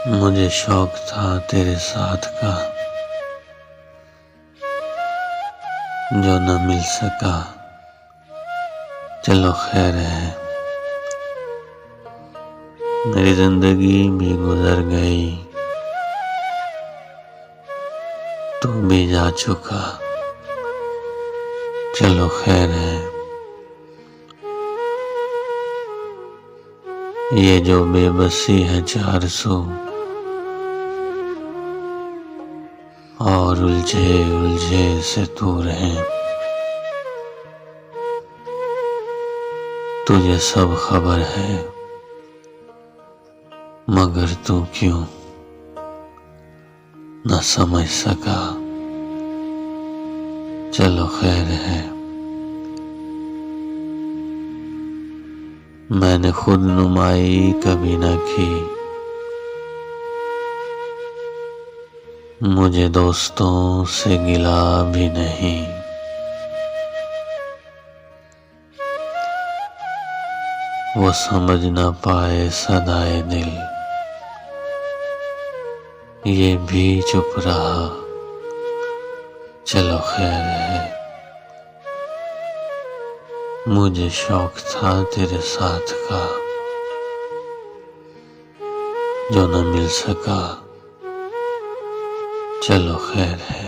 मुझे शौक था तेरे साथ का, जो न मिल सका। चलो खैर है, मेरी जिंदगी भी गुजर गई, तू भी जा चुका। चलो खैर है, ये जो बेबसी है 400 और उलझे उलझे से दूर है। तुझे सब खबर है, मगर तू क्यों न समझ सका। चलो खैर है, मैंने खुद नुमाई कभी न की, मुझे दोस्तों से गिला भी नहीं। वो समझ न पाए सदाए दिल, ये भी चुप रहा। चलो खैर है, मुझे शौक था तेरे साथ का, जो न मिल सका। चलो खैर है।